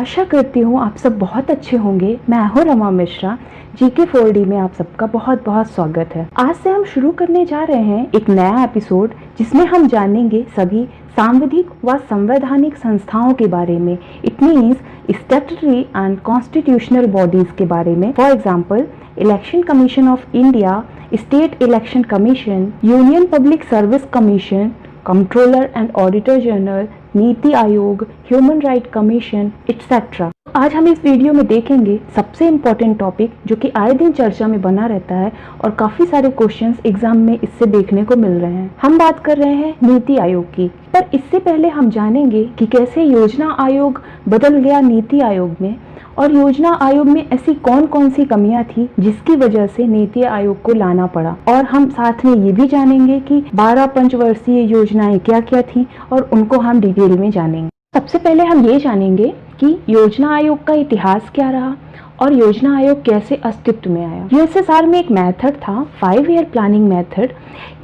आशा करती हूँ आप सब बहुत अच्छे होंगे। मैं हूँ रमा मिश्रा। जीके 4D में आप सबका बहुत बहुत स्वागत है। आज से हम शुरू करने जा रहे हैं एक नया एपिसोड जिसमें हम जानेंगे सभी सांविधिक व संवैधानिक संस्थाओं के बारे में। It means statutory and constitutional bodies के बारे में। For example, election commission of India, state election commission, union public service commission, controller and auditor general, NITI Aayog, human right commission etcetera. आज हम इस वीडियो में देखेंगे सबसे इम्पोर्टेंट टॉपिक जो कि आए दिन चर्चा में बना रहता है और काफी सारे क्वेश्चंस एग्जाम में इससे देखने को मिल रहे हैं। हम बात कर रहे हैं नीति आयोग की, पर इससे पहले हम जानेंगे कि कैसे योजना आयोग बदल गया नीति आयोग में और योजना आयोग में ऐसी कौन कौन सी कमियां थी जिसकी वजह से नीति आयोग को लाना पड़ा। और हम साथ में ये भी जानेंगे कि 12 पंचवर्षीय योजनाएं क्या क्या थी और उनको हम डिटेल में जानेंगे। सबसे पहले हम ये जानेंगे कि योजना आयोग का इतिहास क्या रहा और योजना आयोग कैसे अस्तित्व में आया। यूएसएसआर में एक मेथड था 5 ईयर प्लानिंग मेथड।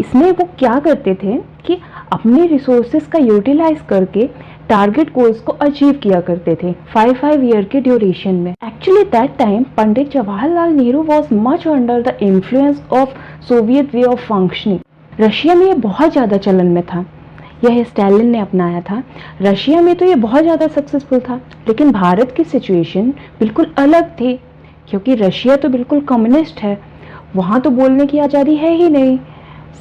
इसमें वो क्या करते थे कि अपने रिसोर्सेज का यूटिलाइज करके टारगेट गोल्स को अचीव किया करते थे 5 ईयर के ड्यूरेशन में। Actually that time Pandit Jawaharlal Nehru was much under the influence of Soviet way of functioning. Russia में ये बहुत ज़्यादा चलन में था, यह स्टालिन ने अपनाया था। रशिया में तो ये बहुत ज़्यादा सक्सेसफुल था, लेकिन भारत की सिचुएशन बिल्कुल अलग थी क्योंकि रशिया तो बिल्कुल कम्युनिस्ट है। वहाँ तो बोलने की आज़ादी है ही नहीं,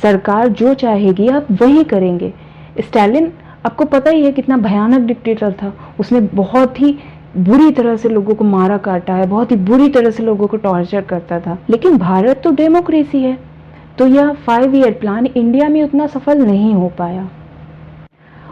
सरकार जो चाहेगी आप वही करेंगे। स्टालिन आपको पता ही है कितना भयानक डिक्टेटर था। उसने बहुत ही बुरी तरह से लोगों को मारा काटा है, बहुत ही बुरी तरह से लोगों को टॉर्चर करता था। लेकिन भारत तो डेमोक्रेसी है, तो यह 5 ईयर प्लान इंडिया में उतना सफल नहीं हो पाया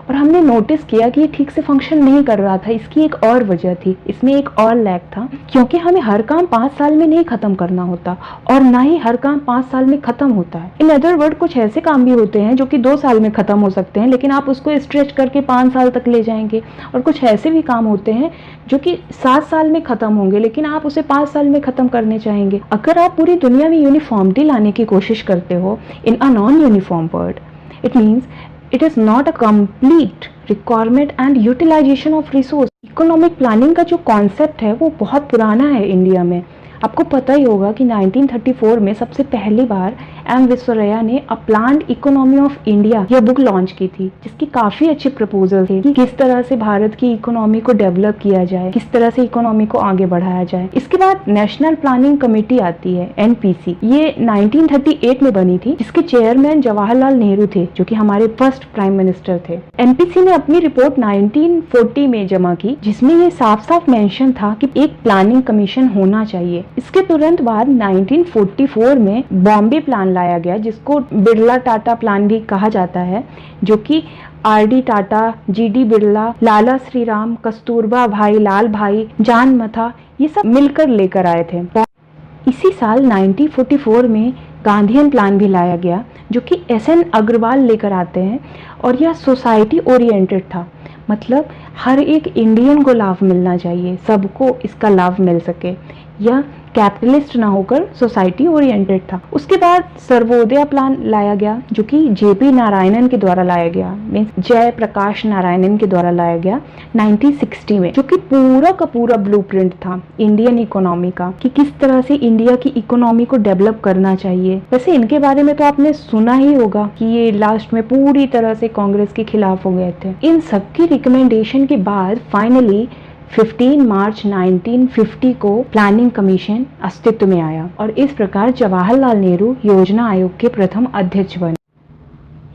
और हमने नोटिस किया कि ये ठीक से फंक्शन नहीं कर रहा था। इसकी एक और वजह थी, इसमें एक और लैग था, क्योंकि हमें हर काम 5 साल में नहीं खत्म करना होता और ना ही हर काम 5 साल में खत्म होता है। इन अदर वर्ड, कुछ ऐसे काम भी होते हैं जो कि 2 साल में खत्म हो सकते हैं, लेकिन आप उसको स्ट्रेच करके 5 साल तक ले जाएंगे। और कुछ ऐसे भी काम होते हैं जो कि 7 साल में खत्म होंगे, लेकिन आप उसे 5 साल में खत्म करने चाहेंगे। अगर आप पूरी दुनिया में यूनिफॉर्मिटी लाने की कोशिश करते हो in a non uniform word, it means it is not a complete requirement and utilization of resource। Economic planning का जो कॉन्सेप्ट है वो बहुत पुराना है इंडिया में। आपको पता ही होगा कि 1934 में सबसे पहली बार एम विश्वेश्वरैया ने अ प्लान्ड इकोनॉमी ऑफ इंडिया यह बुक लॉन्च की थी, जिसकी काफी अच्छे प्रपोजल थे कि किस तरह से भारत की इकोनॉमी को डेवलप किया जाए, किस तरह से इकोनॉमी को आगे बढ़ाया जाए। इसके बाद नेशनल प्लानिंग कमेटी आती है, एनपीसी। ये 1938 में बनी थी, जिसके चेयरमैन जवाहरलाल नेहरू थे, जो कि हमारे फर्स्ट प्राइम मिनिस्टर थे। एनपीसी ने अपनी रिपोर्ट 1940 में जमा की, जिसमें ये साफ साफ मेंशन था कि एक प्लानिंग कमीशन होना चाहिए। इसके तुरंत बाद 1944 में बॉम्बे प्लान लाया गया, जिसको बिरला टाटा प्लान भी कहा जाता है, जो कि आरडी टाटा, जीडी बिरला, लाला श्री राम, कस्तूरबा भाई, लाल भाई, जान मथा, ये सब मिलकर लेकर आए थे। इसी साल 1944 में गांधीयन प्लान भी लाया गया, जो कि एसएन अग्रवाल लेकर आते हैं और यह सोसाइटी ओरिएंटेड था। मतलब हर एक इंडियन को लाभ मिलना चाहिए, सबको इसका लाभ मिल सके। यह कैपिटलिस्ट ना होकर सोसाइटी ओरिएंटेड था। उसके बाद सर्वोदय प्लान लाया गया, जो कि जेपी नारायणन के द्वारा लाया गया, मीन्स जय प्रकाश नारायणन के द्वारा लाया गया 1960 में, जो कि पूरा का पूरा ब्लूप्रिंट था इंडियन इकोनॉमी का कि किस तरह से इंडिया की इकोनॉमी को डेवलप करना चाहिए। वैसे इनके बारे में तो आपने सुना ही होगा कि ये लास्ट में पूरी तरह से कांग्रेस के खिलाफ हो गए थे। इन सबकी रिकमेंडेशन के बाद फाइनली 15 मार्च 1950 को प्लानिंग कमीशन अस्तित्व में आया और इस प्रकार जवाहरलाल नेहरू योजना आयोग के प्रथम अध्यक्ष बने।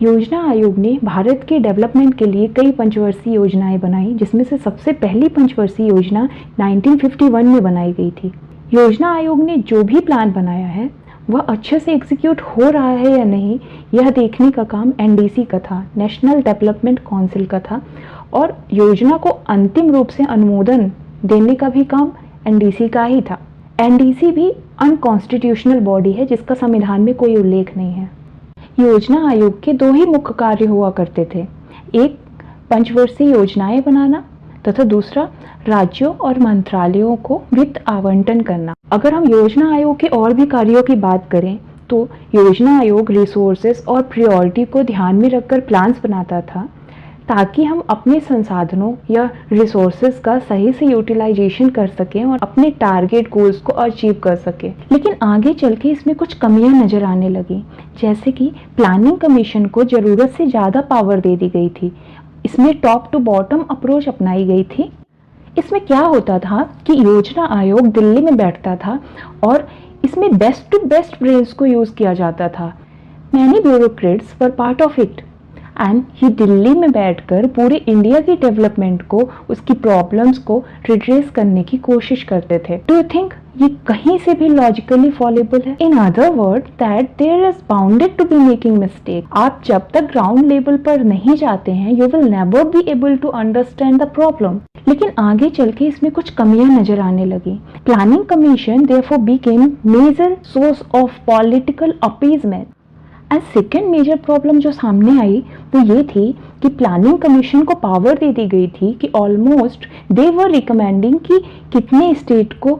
योजना आयोग ने भारत के डेवलपमेंट के लिए कई पंचवर्षीय योजनाएं बनाई, जिसमें से सबसे पहली पंचवर्षीय योजना 1951 में बनाई गई थी। योजना आयोग ने जो भी प्लान बनाया है वह अच्छे से एग्जीक्यूट हो रहा है या नहीं, यह देखने का काम एनडीसी का था, नेशनल डेवलपमेंट काउंसिल का था, और योजना को अंतिम रूप से अनुमोदन देने का भी काम एनडीसी का ही था। एनडीसी भी अनकॉन्स्टिट्यूशनल बॉडी है, जिसका संविधान में कोई उल्लेख नहीं है। योजना आयोग के 2 ही मुख्य कार्य हुआ करते थे, एक पंचवर्षीय योजनाएं बनाना तथा दूसरा राज्यों और मंत्रालयों को वित्त आवंटन करना। अगर हम योजना आयोग के और भी कार्यों की बात करें तो योजना आयोग रिसोर्सेस और प्रायोरिटी को ध्यान में रखकर प्लान्स बनाता था ताकि हम अपने संसाधनों या रिसोर्सेज का सही से यूटिलाइजेशन कर सकें और अपने टारगेट गोल्स को अचीव कर सकें। लेकिन आगे चल के इसमें कुछ कमियां नज़र आने लगी, जैसे कि प्लानिंग कमीशन को ज़रूरत से ज़्यादा पावर दे दी गई थी। इसमें टॉप टू बॉटम अप्रोच अपनाई गई थी। इसमें क्या होता था कि योजना आयोग दिल्ली में बैठता था और इसमें बेस्ट टू बेस्ट ब्रेन्स को यूज़ किया जाता था। Many bureaucrats were part of it and ये दिल्ली में बैठकर पूरे इंडिया की डेवलपमेंट को, उसकी प्रॉब्लम्स को रिड्रेस करने की कोशिश करते थे। डू यू थिंक ये कहीं से भी लॉजिकली फॉलेबल है? In other word that there is bounded to be making mistake. आप जब तक ग्राउंड लेवल पर नहीं जाते हैं, you will never be able to understand the problem. लेकिन आगे चल के इसमें कुछ कमियां नजर आने लगी। Planning commission therefore became major source of political appeasement. And second major problem जो सामने आई वो ये थी कि प्लानिंग कमीशन को पावर दे दी गई थी कि ऑलमोस्ट दे वर रिकमेंडिंग कि कितने स्टेट को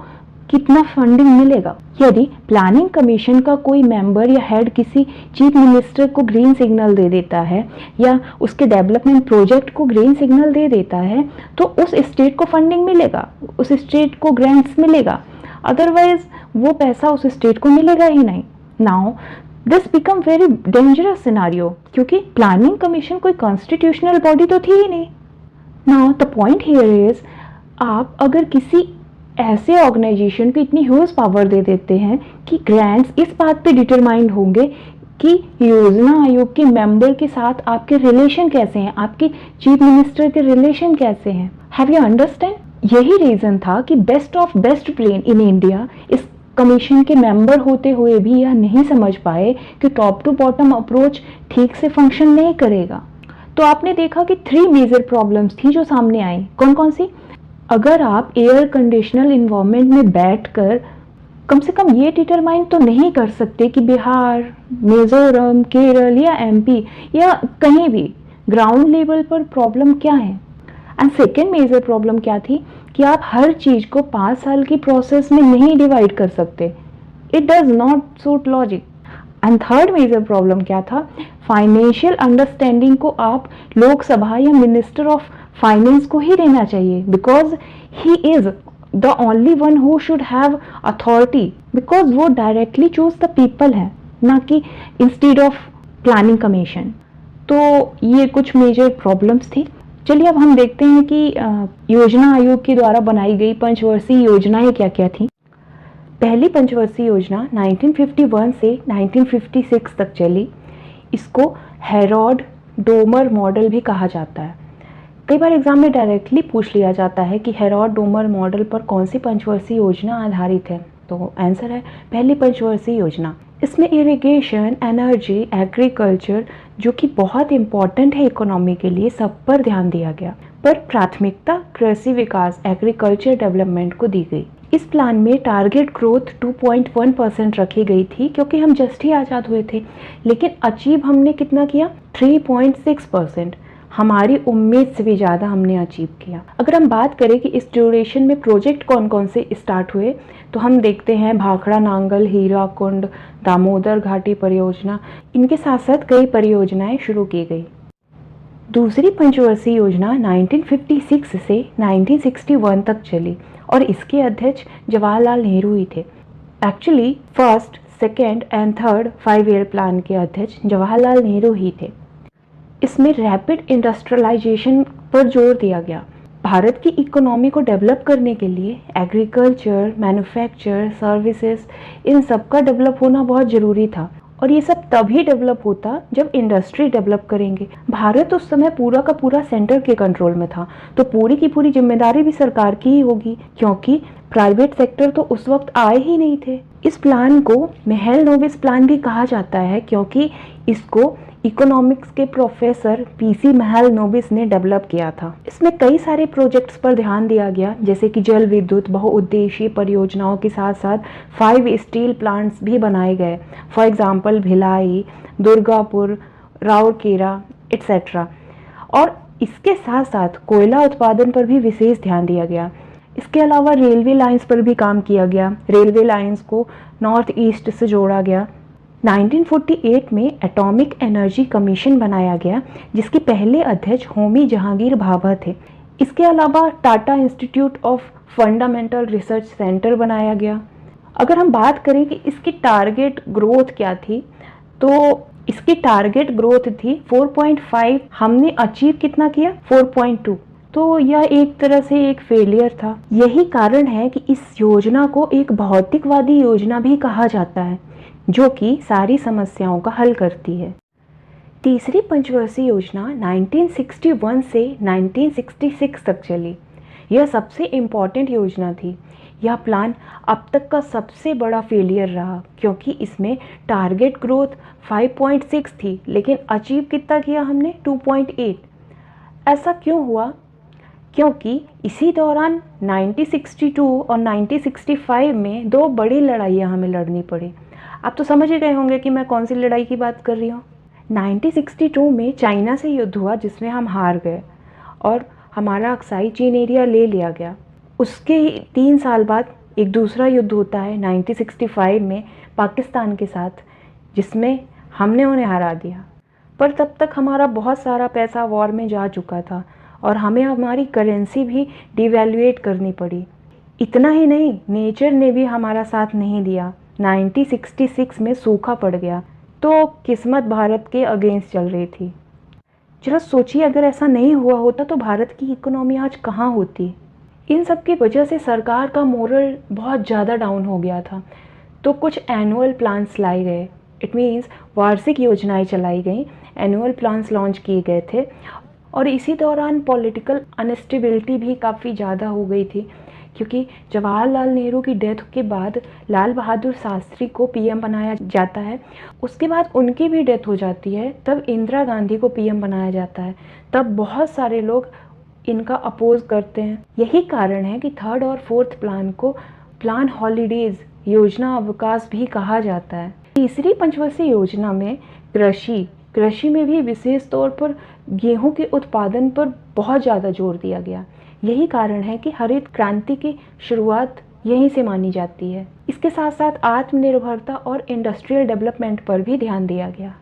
कितना फंडिंग मिलेगा। यदि प्लानिंग कमीशन का कोई मेंबर या हेड किसी चीफ मिनिस्टर को ग्रीन सिग्नल दे देता है या उसके डेवलपमेंट प्रोजेक्ट को ग्रीन सिग्नल दे देता है तो उस स्टेट को फंडिंग मिलेगा, उस स्टेट को ग्रांट्स मिलेगा, अदरवाइज वो पैसा उस स्टेट को मिलेगा ही नहीं। Now this become very dangerous scenario, क्योंकि प्लानिंग कमीशन कोई कॉन्स्टिट्यूशनल बॉडी तो थी ही नहीं। Now the point here is, आप अगर किसी ऐसे ऑर्गेनाइजेशन को इतनी ह्यूज पावर दे देते हैं कि ग्रांट्स इस बात पे डिटरमाइंड होंगे कि योजना आयोग के मेंबर के साथ आपके रिलेशन कैसे हैं, आपके चीफ मिनिस्टर के रिलेशन कैसे हैं। Have you understand? यही रीजन था कि best of best brain in India इस कमीशन के मेंबर होते हुए भी यह नहीं समझ पाए कि टॉप टू बॉटम अप्रोच ठीक से फंक्शन नहीं करेगा। तो आपने देखा कि 3 मेजर प्रॉब्लम्स थी जो सामने आई। कौन कौन सी? अगर आप एयर कंडीशनल इन्वायरमेंट में बैठकर कम से कम ये डिटरमाइन तो नहीं कर सकते कि बिहार, मिजोरम, केरल या एमपी या कहीं भी ग्राउंड लेवल पर प्रॉब्लम क्या है। एंड सेकेंड मेजर प्रॉब्लम क्या थी कि आप हर चीज को 5 साल की प्रोसेस में नहीं डिवाइड कर सकते। It does not suit logic. And third major problem क्या था? फाइनेंशियल अंडरस्टैंडिंग को आप लोकसभा या मिनिस्टर ऑफ फाइनेंस को ही देना चाहिए, because he is the only one who should have authority, because वो डायरेक्टली चूज द पीपल है, ना कि इंस्टेड ऑफ प्लानिंग कमीशन। तो ये कुछ मेजर प्रॉब्लम्स थी। चलिए अब हम देखते हैं कि योजना आयोग के द्वारा बनाई गई पंचवर्षीय योजनाएं क्या क्या थी। पहली पंचवर्षीय योजना 1951 से 1956 तक चली। इसको हेरोड डोमर मॉडल भी कहा जाता है। कई बार एग्जाम में डायरेक्टली पूछ लिया जाता है कि हेरोड डोमर मॉडल पर कौन सी पंचवर्षीय योजना आधारित है, तो आंसर है पहली पंचवर्षीय योजना। इसमें इरिगेशन, एनर्जी, एग्रीकल्चर, जो कि बहुत इंपॉर्टेंट है इकोनॉमी के लिए, सब पर ध्यान दिया गया, पर प्राथमिकता कृषि विकास, एग्रीकल्चर डेवलपमेंट को दी गई। इस प्लान में टारगेट ग्रोथ 2.1% रखी गई थी, क्योंकि हम जस्ट ही आज़ाद हुए थे, लेकिन अचीव हमने कितना किया? 3.6%। हमारी उम्मीद से भी ज़्यादा हमने अचीव किया। अगर हम बात करें कि इस ड्यूरेशन में प्रोजेक्ट कौन कौन से स्टार्ट हुए, तो हम देखते हैं भाखड़ा नांगल, हीराकुंड, दामोदर घाटी परियोजना, इनके साथ साथ कई परियोजनाएं शुरू की गई। दूसरी पंचवर्षीय योजना 1956 से 1961 तक चली और इसके अध्यक्ष जवाहरलाल नेहरू ही थे। Actually first, second and third 5 year plan के अध्यक्ष जवाहरलाल नेहरू ही थे। इसमें रैपिड इंडस्ट्रियलाइजेशन पर जोर दिया गया। भारत की इकोनॉमी को डेवलप करने के लिए एग्रीकल्चर, मैन्युफैक्चर, सर्विसेज, इन सब का डेवलप होना बहुत ज़रूरी था, और ये सब तभी डेवलप होता जब इंडस्ट्री डेवलप करेंगे। भारत उस समय पूरा का पूरा सेंटर के कंट्रोल में था, तो पूरी की पूरी जिम्मेदारी भी सरकार की ही होगी, क्योंकि प्राइवेट सेक्टर तो उस वक्त आए ही नहीं थे। इस प्लान को महल नोबिस प्लान भी कहा जाता है, क्योंकि इसको इकोनॉमिक्स के प्रोफेसर पीसी महल नोबिस ने डेवलप किया था। इसमें कई सारे प्रोजेक्ट्स पर ध्यान दिया गया, जैसे कि जल विद्युत, बहुउद्देशीय परियोजनाओं के साथ साथ 5 स्टील प्लांट्स भी बनाए गए। For example Bhilai, Durgapur, Rourkela etcetera. और इसके साथ साथ कोयला उत्पादन पर भी विशेष ध्यान दिया गया। इसके अलावा रेलवे लाइंस पर भी काम किया गया। रेलवे लाइंस को नॉर्थ ईस्ट से जोड़ा गया। 1948 में एटॉमिक एनर्जी कमीशन बनाया गया, जिसके पहले अध्यक्ष होमी जहांगीर भाभा थे। इसके अलावा Tata institute of fundamental research centre बनाया गया। अगर हम बात करें कि इसकी टारगेट ग्रोथ क्या थी, तो इसकी टारगेट ग्रोथ थी 4.5, हमने अचीव कितना किया? 4.2। तो यह एक तरह से एक फेलियर था। यही कारण है कि इस योजना को एक भौतिकवादी योजना भी कहा जाता है, जो कि सारी समस्याओं का हल करती है। तीसरी पंचवर्षीय योजना 1961 से 1966 तक चली। यह सबसे इम्पॉर्टेंट योजना थी। यह प्लान अब तक का सबसे बड़ा फेलियर रहा, क्योंकि इसमें टारगेट ग्रोथ 5.6 थी, लेकिन अचीव कितना किया हमने? 2.8। ऐसा क्यों हुआ? क्योंकि इसी दौरान 1962 और 1965 में दो बड़ी लड़ाइयाँ हमें लड़नी पड़ी। आप तो समझ ही गए होंगे कि मैं कौन सी लड़ाई की बात कर रही हूँ। 1962 में चाइना से युद्ध हुआ, जिसमें हम हार गए और हमारा अक्साई चीन एरिया ले लिया गया। उसके 3 साल बाद एक दूसरा युद्ध होता है 1965 में पाकिस्तान के साथ, जिसमें हमने उन्हें हरा दिया। पर तब तक हमारा बहुत सारा पैसा वॉर में जा चुका था और हमें हमारी करेंसी भी डिवैल्यूएट करनी पड़ी। इतना ही नहीं, नेचर ने भी हमारा साथ नहीं दिया। 1966 में सूखा पड़ गया, तो किस्मत भारत के अगेंस्ट चल रही थी। जरा सोचिए, अगर ऐसा नहीं हुआ होता तो भारत की इकोनॉमी आज कहाँ होती। इन सब की वजह से सरकार का मोरल बहुत ज़्यादा डाउन हो गया था। तो कुछ एनुअल प्लान्स लाए गए, इट मीन्स वार्षिक योजनाएं चलाई गई, एनुअल प्लान्स लॉन्च किए गए थे। और इसी दौरान पॉलिटिकल अनस्टेबिलिटी भी काफ़ी ज़्यादा हो गई थी, क्योंकि जवाहरलाल नेहरू की डेथ के बाद लाल बहादुर शास्त्री को पीएम बनाया जाता है। उसके बाद उनकी भी डेथ हो जाती है, तब इंदिरा गांधी को पीएम बनाया जाता है। तब बहुत सारे लोग इनका अपोज करते हैं। यही कारण है कि थर्ड और फोर्थ प्लान को प्लान हॉलीडेज, योजना अवकाश भी कहा जाता है। तीसरी पंचवर्षीय योजना में कृषि में भी विशेष तौर पर गेहूं के उत्पादन पर बहुत ज़्यादा जोर दिया गया। यही कारण है कि हरित क्रांति की शुरुआत यहीं से मानी जाती है। इसके साथ साथ आत्मनिर्भरता और इंडस्ट्रियल डेवलपमेंट पर भी ध्यान दिया गया।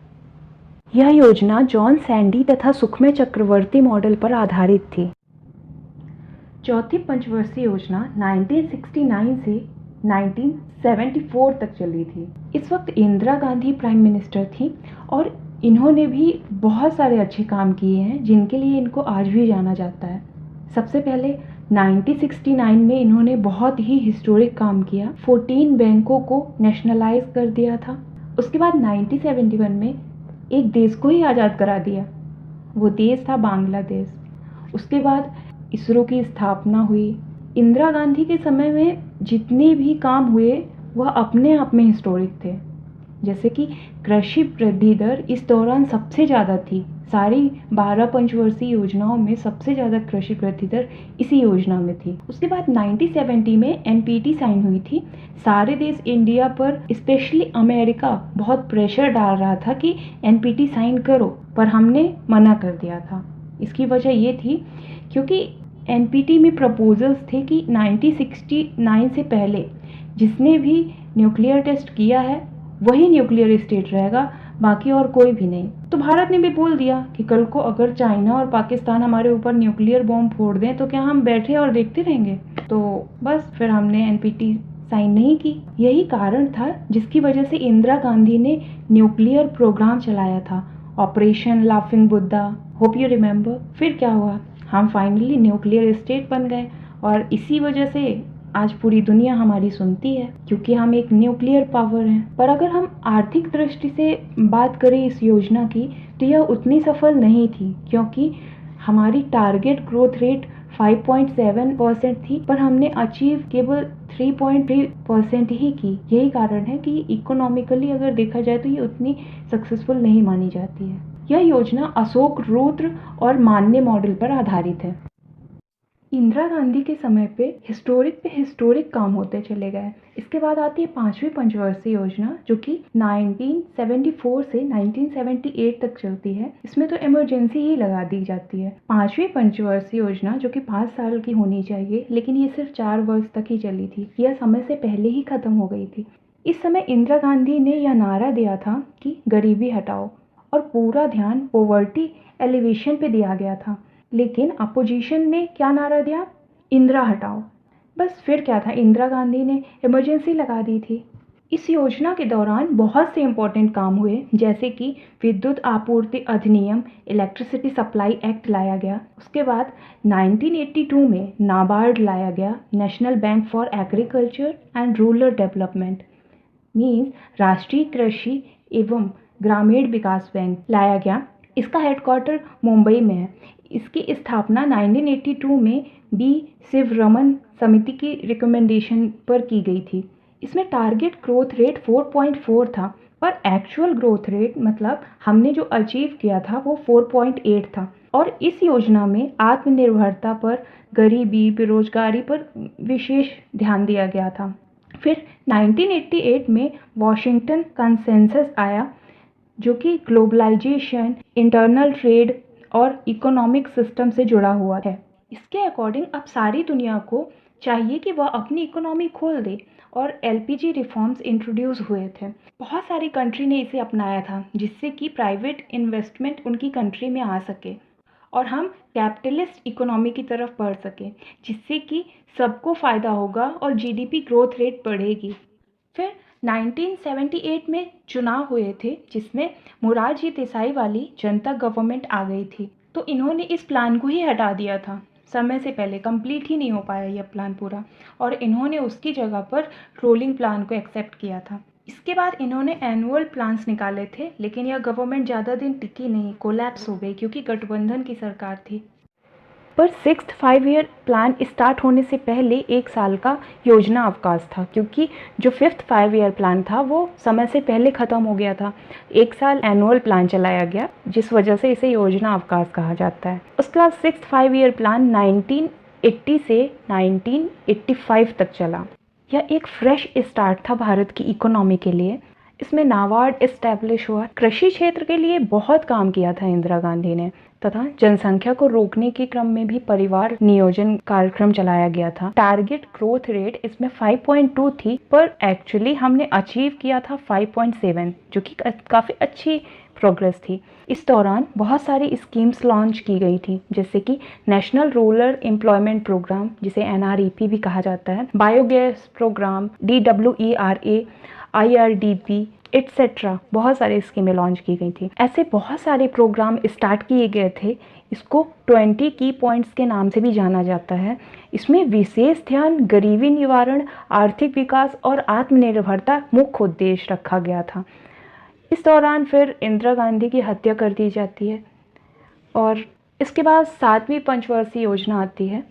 यह योजना जॉन सैंडी तथा सुखमय चक्रवर्ती मॉडल पर आधारित थी। चौथी पंचवर्षीय योजना 1969 से 1974 तक चली थी। इस वक्त इंदिरा गांधी प्राइम मिनिस्टर थी और इन्होंने भी बहुत सारे अच्छे काम किए हैं, जिनके लिए इनको आज भी जाना जाता है। सबसे पहले 1969 में इन्होंने बहुत ही हिस्टोरिक काम किया। 14 बैंकों को नेशनलाइज कर दिया था। उसके बाद 1971 में एक देश को ही आज़ाद करा दिया, वो देश था बांग्लादेश। उसके बाद इसरो की स्थापना हुई। इंदिरा गांधी के समय में जितने भी काम हुए वह अपने आप में हिस्टोरिक थे, जैसे कि कृषि वृद्धि दर इस दौरान सबसे ज़्यादा थी। सारी 12 पंचवर्षीय योजनाओं में सबसे ज़्यादा कृषि वृद्धि दर इसी योजना में थी। उसके बाद 1970 में एनपीटी साइन हुई थी। सारे देश इंडिया पर, स्पेशली अमेरिका, बहुत प्रेशर डाल रहा था कि एनपीटी साइन करो, पर हमने मना कर दिया था। इसकी वजह ये थी क्योंकि एनपीटी में प्रपोजल्स थे कि 1969 से पहले जिसने भी न्यूक्लियर टेस्ट किया है वही न्यूक्लियर स्टेट रहेगा, बाकी और कोई भी नहीं। तो भारत ने भी बोल दिया कि कल को अगर चाइना और पाकिस्तान हमारे ऊपर न्यूक्लियर बॉम्ब फोड़ दें तो क्या हम बैठे और देखते रहेंगे। तो बस फिर हमने एनपीटी साइन नहीं की। यही कारण था जिसकी वजह से इंदिरा गांधी ने न्यूक्लियर प्रोग्राम चलाया था, operation laughing Buddha, hope you remember. फिर क्या हुआ, हम फाइनली न्यूक्लियर स्टेट बन गए और इसी वजह से आज पूरी दुनिया हमारी सुनती है, क्योंकि हम एक न्यूक्लियर पावर हैं। पर अगर हम आर्थिक दृष्टि से बात करें इस योजना की, तो यह उतनी सफल नहीं थी, क्योंकि हमारी टारगेट ग्रोथ रेट 5.7% थी, पर हमने अचीव केवल 3.3% ही की। यही कारण है कि इकोनॉमिकली अगर देखा जाए तो ये उतनी सक्सेसफुल नहीं मानी जाती है। यह योजना अशोक, रुद्र और मान्य मॉडल पर आधारित है। इंदिरा गांधी के समय पे हिस्टोरिक काम होते चले गए। इसके बाद आती है पांचवी पंचवर्षीय योजना, जो कि 1974 से 1978 तक चलती है। इसमें तो इमरजेंसी ही लगा दी जाती है। पांचवी पंचवर्षीय योजना जो कि 5 साल की होनी चाहिए, लेकिन ये सिर्फ 4 वर्ष तक ही चली थी। यह समय से पहले ही खत्म हो गई थी। इस समय इंदिरा गांधी ने यह नारा दिया था कि गरीबी हटाओ, और पूरा ध्यान पॉवर्टी एलिवेशन पे दिया गया था। लेकिन अपोजिशन ने क्या नारा दिया? इंदिरा हटाओ। बस फिर क्या था, इंदिरा गांधी ने इमरजेंसी लगा दी थी। इस योजना के दौरान बहुत से इम्पोर्टेंट काम हुए, जैसे कि विद्युत आपूर्ति अधिनियम, इलेक्ट्रिसिटी सप्लाई एक्ट लाया गया। उसके बाद 1982 में नाबार्ड लाया गया, national bank for agriculture and rural development, means राष्ट्रीय कृषि एवं ग्रामीण विकास बैंक लाया गया। इसका हेडक्वार्टर मुंबई में है। इसकी स्थापना 1982 में बी शिवरमन समिति की रिकमेंडेशन पर की गई थी। इसमें टारगेट ग्रोथ रेट 4.4 था, पर एक्चुअल ग्रोथ रेट मतलब हमने जो अचीव किया था वो 4.8 था। और इस योजना में आत्मनिर्भरता पर, गरीबी, बेरोजगारी पर विशेष ध्यान दिया गया था। फिर 1988 में वॉशिंगटन कंसेंसस आया, जो कि ग्लोबलाइजेशन, इंटरनल ट्रेड और इकोनॉमिक सिस्टम से जुड़ा हुआ है। इसके अकॉर्डिंग अब सारी दुनिया को चाहिए कि वह अपनी इकोनॉमी खोल दे, और एलपीजी रिफॉर्म्स इंट्रोड्यूस हुए थे। बहुत सारी कंट्री ने इसे अपनाया था, जिससे कि प्राइवेट इन्वेस्टमेंट उनकी कंट्री में आ सके और हम कैपिटलिस्ट इकोनॉमी की तरफ बढ़ सके, जिससे कि सबको फ़ायदा होगा और जीडीपी ग्रोथ रेट बढ़ेगी। फिर 1978 में चुनाव हुए थे, जिसमें मोरारजी देसाई वाली जनता गवर्नमेंट आ गई थी। तो इन्होंने इस प्लान को ही हटा दिया था, समय से पहले कंप्लीट ही नहीं हो पाया यह प्लान पूरा, और इन्होंने उसकी जगह पर रोलिंग प्लान को एक्सेप्ट किया था। इसके बाद इन्होंने एनुअल प्लान्स निकाले थे, लेकिन यह गवर्नमेंट ज़्यादा दिन टिकी नहीं, कोलैप्स हो गई, क्योंकि गठबंधन की सरकार थी। पर 6th 5 ईयर प्लान स्टार्ट होने से पहले 1 साल का योजना अवकाश था, क्योंकि जो 5th 5 ईयर प्लान था वो समय से पहले ख़त्म हो गया था। 1 साल एनुअल प्लान चलाया गया, जिस वजह से इसे योजना अवकाश कहा जाता है। उसके बाद 6th 5 ईयर प्लान 1980 से 1985 तक चला। यह एक फ्रेश स्टार्ट था भारत की इकोनॉमी के लिए। इसमें नाबार्ड एस्टैब्लिश हुआ। कृषि क्षेत्र के लिए बहुत काम किया था इंदिरा गांधी ने, तथा जनसंख्या को रोकने के क्रम में भी परिवार नियोजन कार्यक्रम चलाया गया था। टारगेट ग्रोथ रेट इसमें 5.2 थी, पर एक्चुअली हमने अचीव किया था 5.7, जो कि काफ़ी अच्छी प्रोग्रेस थी। इस दौरान बहुत सारी स्कीम्स लॉन्च की गई थी, जैसे कि नेशनल रूरल एम्प्लॉयमेंट प्रोग्राम, जिसे NREP भी कहा जाता है, biogas program, DWERA, IRDP etcetera, बहुत सारे स्कीमें लॉन्च की गई थी। ऐसे बहुत सारे प्रोग्राम स्टार्ट किए गए थे। इसको 20 की पॉइंट्स के नाम से भी जाना जाता है। इसमें विशेष ध्यान गरीबी निवारण, आर्थिक विकास और आत्मनिर्भरता मुख्य उद्देश्य रखा गया था। इस दौरान फिर इंदिरा गांधी की हत्या कर दी जाती है, और इसके बाद 7वीं पंचवर्षीय योजना आती है,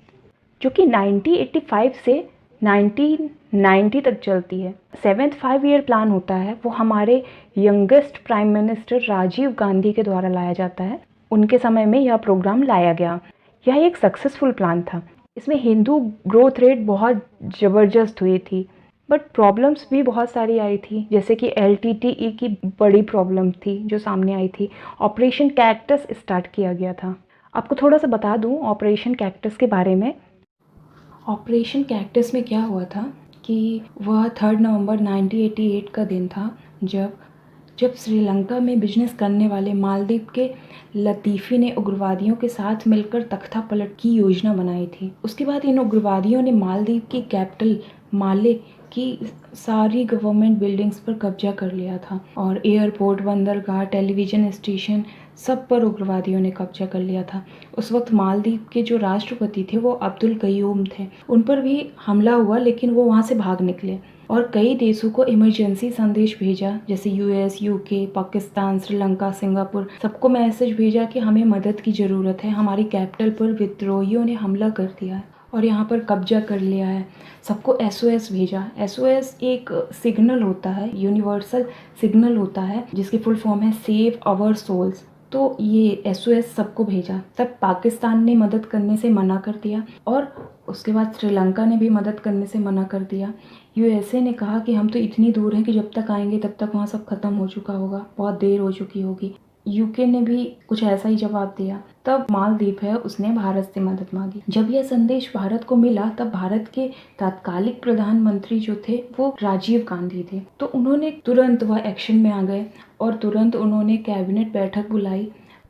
जो कि 1985 से 1990 तक चलती है। 7th 5 ईयर प्लान होता है, वो हमारे youngest prime minister Rajiv Gandhi के द्वारा लाया जाता है। उनके समय में यह प्रोग्राम लाया गया। यह एक सक्सेसफुल प्लान था। इसमें हिंदू ग्रोथ रेट बहुत ज़बरदस्त हुई थी, बट प्रॉब्लम्स भी बहुत सारी आई थी, जैसे कि LTTE की बड़ी प्रॉब्लम थी जो सामने आई थी। ऑपरेशन कैक्टस स्टार्ट किया गया था। आपको थोड़ा सा बता दूं ऑपरेशन कैक्टस के बारे में। ऑपरेशन कैक्टस में क्या हुआ था कि वह 3 नवंबर 1988 का दिन था, जब श्रीलंका में बिजनेस करने वाले मालदीव के लतीफ़ी ने उग्रवादियों के साथ मिलकर तख्ता पलट की योजना बनाई थी। उसके बाद इन उग्रवादियों ने मालदीव की कैपिटल माले की सारी गवर्नमेंट बिल्डिंग्स पर कब्जा कर लिया था, और एयरपोर्ट, बंदरगाह, टेलीविज़न स्टेशन, सब पर उग्रवादियों ने कब्जा कर लिया था। उस वक्त मालदीव के जो राष्ट्रपति थे वो अब्दुल कयूम थे। उन पर भी हमला हुआ, लेकिन वो वहाँ से भाग निकले, और कई देशों को इमरजेंसी संदेश भेजा, जैसे US, UK, Pakistan, Sri Lanka, Singapore, सबको मैसेज भेजा कि हमें मदद की ज़रूरत है, हमारी कैपिटल पर विद्रोहियों ने हमला कर दिया है और यहाँ पर कब्जा कर लिया है। सबको SOS भेजा। SOS एक सिग्नल होता है, यूनिवर्सल सिग्नल होता है, जिसकी फुल फॉर्म है सेव आवर सोल्स। तो ये SOS सबको भेजा। तब पाकिस्तान ने मदद करने से मना कर दिया, और उसके बाद श्रीलंका ने भी मदद करने से मना कर दिया। USA ने कहा कि हम तो इतनी दूर हैं कि जब तक आएंगे तब तक वहाँ सब खत्म हो चुका होगा, बहुत देर हो चुकी होगी। यूके ने भी कुछ ऐसा ही जवाब दिया। तब मालदीव है उसने भारत से मदद मांगी। जब यह संदेश भारत को मिला तब भारत के तत्कालिक प्रधानमंत्री जो थे वो राजीव गांधी थे, तो उन्होंने तुरंत वह एक्शन में आ गए और तुरंत उन्होंने कैबिनेट बैठक बुलाई।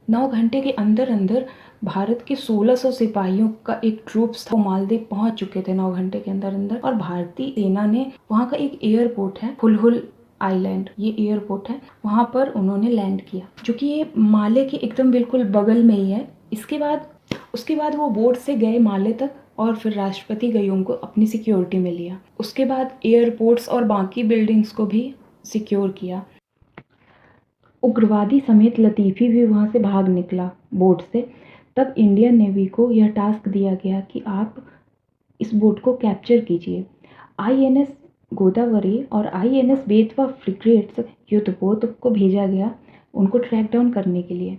9 घंटे के अंदर अंदर भारत के 1600 सिपाहियों का एक ट्रूप्स था वो मालदीव पहुंच चुके थे 9 घंटे के अंदर अंदर। और भारतीय सेना ने वहां का एक एयरपोर्ट है हुल आइलैंड, ये एयरपोर्ट है, वहां पर उन्होंने लैंड किया, जो कि ये माले के एकदम बिल्कुल बगल में ही है। उसके बाद वो बोट से गए माले तक और फिर राष्ट्रपति गयों को अपनी सिक्योरिटी में लिया। उसके बाद एयरपोर्ट्स और बाकी बिल्डिंग्स को भी सिक्योर किया। उग्रवादी समेत लतीफ़ी भी वहाँ से भाग निकला बोट से। तब इंडियन नेवी को यह टास्क दिया गया कि आप इस बोट को कैप्चर कीजिए। INS गोदावरी और INS बेतवा फ्रिगेट्स युद्धपोत को भेजा गया उनको ट्रैक डाउन करने के लिए।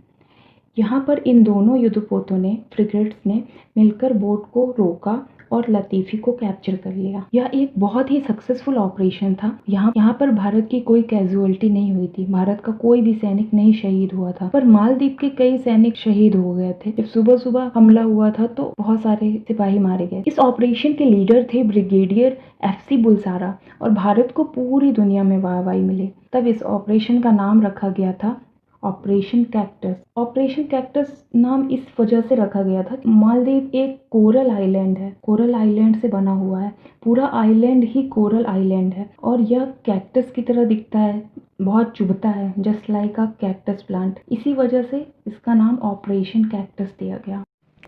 यहाँ पर इन दोनों युद्धपोतों ने फ्रिगेट्स ने मिलकर बोट को रोका और लतीफ़ी को कैप्चर कर लिया। यह एक बहुत ही सक्सेसफुल ऑपरेशन था। यहाँ पर भारत की कोई कैजुअलिटी नहीं हुई थी, भारत का कोई भी सैनिक नहीं शहीद हुआ था, पर मालदीव के कई सैनिक शहीद हो गए थे। जब सुबह सुबह हमला हुआ था तो बहुत सारे सिपाही मारे गए। इस ऑपरेशन के लीडर थे ब्रिगेडियर FC बुलसारा और भारत को पूरी दुनिया में वाहवाही मिली। तब इस ऑपरेशन का नाम रखा गया था ऑपरेशन कैक्टस। ऑपरेशन कैक्टस नाम इस वजह से रखा गया था, मालदीव एक कोरल आइलैंड है, कोरल आइलैंड से बना हुआ है, पूरा आइलैंड ही कोरल आइलैंड है और यह कैक्टस की तरह दिखता है, बहुत चुभता है, जस्ट लाइक अ कैक्टस प्लांट। इसी वजह से इसका नाम ऑपरेशन कैक्टस दिया गया।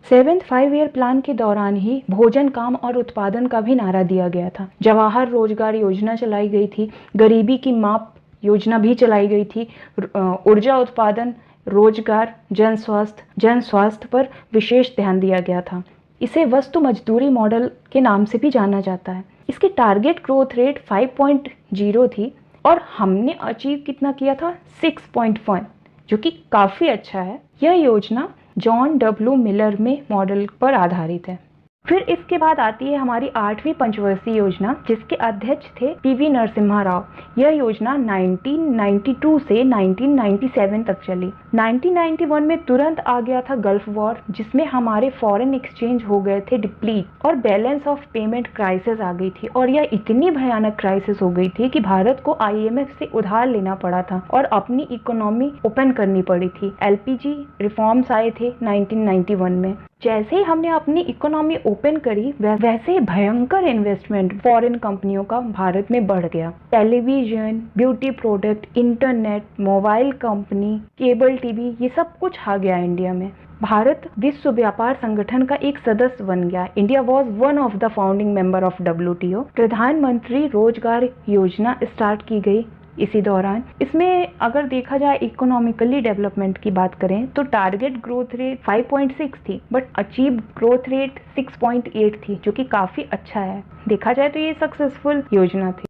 7th 5 ईयर प्लान के दौरान ही भोजन, काम और उत्पादन का भी नारा दिया गया था। जवाहर रोजगार योजना चलाई गई थी, गरीबी की माप योजना भी चलाई गई थी, ऊर्जा उत्पादन, रोजगार, जन स्वास्थ्य पर विशेष ध्यान दिया गया था। इसे वस्तु मजदूरी मॉडल के नाम से भी जाना जाता है। इसकी टारगेट ग्रोथ रेट 5.0 थी और हमने अचीव कितना किया था 6.1, जो कि काफ़ी अच्छा है। यह योजना जॉन W मिलर में मॉडल पर आधारित है। फिर इसके बाद आती है हमारी 8वीं पंचवर्षीय योजना, जिसके अध्यक्ष थे PV नरसिम्हा राव। यह योजना 1992 से 1997 तक चली। 1991 में तुरंत आ गया था गल्फ वॉर, जिसमें हमारे फॉरेन एक्सचेंज हो गए थे डिप्लीट और बैलेंस ऑफ पेमेंट क्राइसिस आ गई थी। और यह इतनी भयानक क्राइसिस हो गई थी कि भारत को IMF से उधार लेना पड़ा था और अपनी इकोनॉमी ओपन करनी पड़ी थी। LPG रिफॉर्म्स आए थे 1991 में। जैसे ही हमने अपनी इकोनॉमी ओपन करी वैसे ही भयंकर इन्वेस्टमेंट फॉरेन कंपनियों का भारत में बढ़ गया। Television, beauty product, internet, mobile company, cable TV, ये सब कुछ आ गया इंडिया में। भारत विश्व व्यापार संगठन का एक सदस्य बन गया। India was one of the founding member of WTO। प्रधानमंत्री रोजगार योजना स्टार्ट की गई इसी दौरान। इसमें अगर देखा जाए इकोनॉमिकली डेवलपमेंट की बात करें तो टारगेट ग्रोथ रेट 5.6 थी, बट अचीव ग्रोथ रेट 6.8 थी, जो कि काफ़ी अच्छा है। देखा जाए तो ये सक्सेसफुल योजना थी।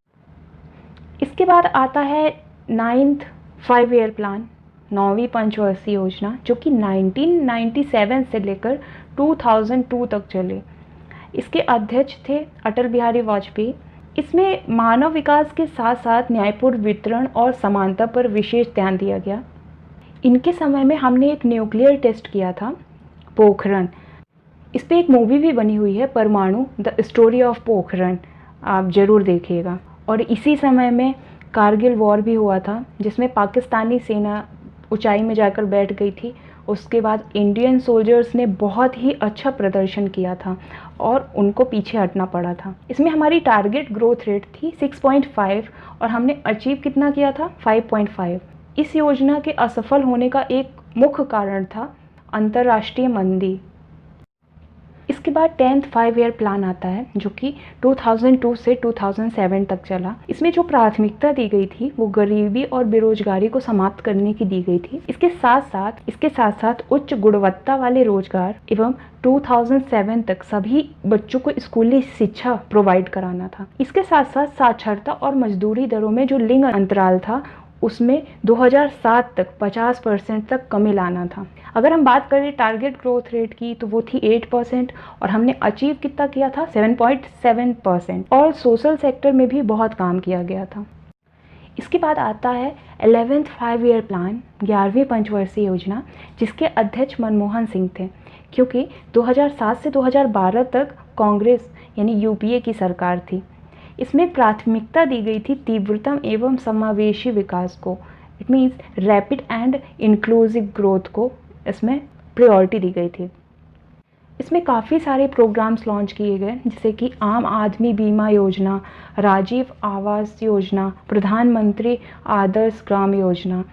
इसके बाद आता है 9th 5 ईयर प्लान, 9वीं पंचवर्षीय योजना, जो कि 1997 से लेकर 2002 तक चले। इसके अध्यक्ष थे अटल बिहारी वाजपेयी। इसमें मानव विकास के साथ साथ न्यायपूर्ण वितरण और समानता पर विशेष ध्यान दिया गया। इनके समय में हमने एक न्यूक्लियर टेस्ट किया था, पोखरण। इस पर एक मूवी भी बनी हुई है, परमाणु द स्टोरी ऑफ पोखरण, आप ज़रूर देखिएगा। और इसी समय में कारगिल वॉर भी हुआ था, जिसमें पाकिस्तानी सेना ऊंचाई में जाकर बैठ गई थी। उसके बाद इंडियन सोल्जर्स ने बहुत ही अच्छा प्रदर्शन किया था और उनको पीछे हटना पड़ा था। इसमें हमारी टारगेट ग्रोथ रेट थी 6.5 और हमने अचीव कितना किया था 5.5। इस योजना के असफल होने का एक मुख्य कारण था अंतर्राष्ट्रीय मंदी। इसके बाद 10th 5 ईयर प्लान आता है, जो कि 2002 से 2007 तक चला। इसमें जो प्राथमिकता दी गई थी वो गरीबी और बेरोजगारी को समाप्त करने की दी गई थी। इसके साथ साथ उच्च गुणवत्ता वाले रोजगार एवं 2007 तक सभी बच्चों को स्कूली शिक्षा प्रोवाइड कराना था। इसके साथ साथ साक्षरता और मजदूरी दरों में जो लिंग अंतराल था उसमें 2007 तक 50% तक कमी लाना था। अगर हम बात करें टारगेट ग्रोथ रेट की तो वो थी 8% और हमने अचीव कितना किया था 7.7%। और सोशल सेक्टर में भी बहुत काम किया गया था। इसके बाद आता है 11th 5 ईयर प्लान, 11वीं पंचवर्षीय योजना, जिसके अध्यक्ष मनमोहन सिंह थे, क्योंकि 2007 से 2012 तक कांग्रेस यानी यूपीए की सरकार थी। इसमें प्राथमिकता दी गई थी तीव्रतम एवं समावेशी विकास को, it means rapid and inclusive growth को इसमें प्रायोरिटी दी गई थी। इसमें काफ़ी सारे प्रोग्राम्स लॉन्च किए गए, जैसे कि आम आदमी बीमा योजना, राजीव आवास योजना, प्रधानमंत्री आदर्श ग्राम योजना।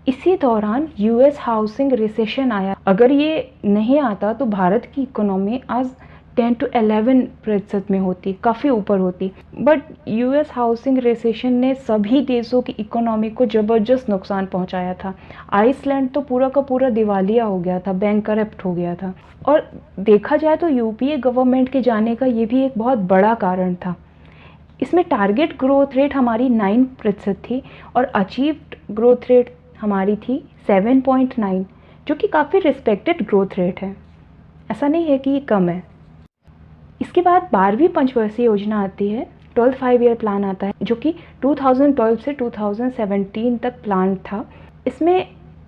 इसी दौरान यूएस हाउसिंग रिसेशन आया। अगर ये नहीं आता तो भारत की इकोनॉमी आज 10 to 11% में होती, काफ़ी ऊपर होती। बट यूएस हाउसिंग रिसेशन ने सभी देशों की इकोनॉमी को ज़बरदस्त नुकसान पहुंचाया था। आइसलैंड तो पूरा का पूरा दिवालिया हो गया था, बैंकरप्ट हो गया था। और देखा जाए तो यूपीए गवर्नमेंट के जाने का ये भी एक बहुत बड़ा कारण था। इसमें टारगेट ग्रोथ रेट हमारी 9% थी और अचीव्ड ग्रोथ रेट हमारी थी 7.9, जो कि काफ़ी रिस्पेक्टेड ग्रोथ रेट है, ऐसा नहीं है कि ये कम है। इसके बाद 12वीं पंचवर्षीय योजना आती है, 12th 5 ईयर प्लान आता है, जो कि 2012 से 2017 तक प्लान था। इसमें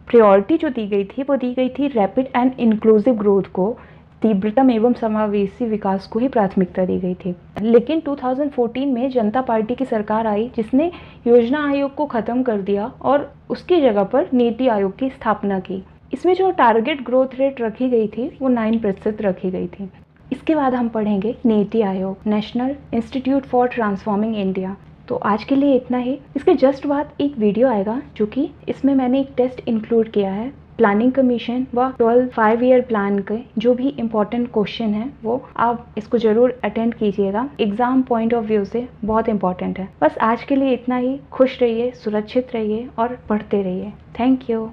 प्रायोरिटी जो दी गई थी वो दी गई थी रैपिड एंड इंक्लूसिव ग्रोथ को, तीव्रतम एवं समावेशी विकास को ही प्राथमिकता दी गई थी। लेकिन 2014 में जनता पार्टी की सरकार आई, जिसने योजना आयोग को ख़त्म कर दिया और उसकी जगह पर नीति आयोग की स्थापना की। इसमें जो टारगेट ग्रोथ रेट रखी गई थी वो 9% रखी गई थी। इसके बाद हम पढ़ेंगे NITI Aayog, national institute for transforming India. तो आज के लिए इतना ही। इसके जस्ट बाद एक वीडियो आएगा, जो कि इसमें मैंने एक टेस्ट इंक्लूड किया है। प्लानिंग कमीशन व 12th 5 ईयर प्लान के जो भी इम्पोर्टेंट क्वेश्चन है वो आप इसको ज़रूर अटेंड कीजिएगा, एग्ज़ाम पॉइंट ऑफ व्यू से बहुत इंपॉर्टेंट है। बस आज के लिए इतना ही। खुश रहिए, सुरक्षित रहिए और पढ़ते रहिए। Thank you.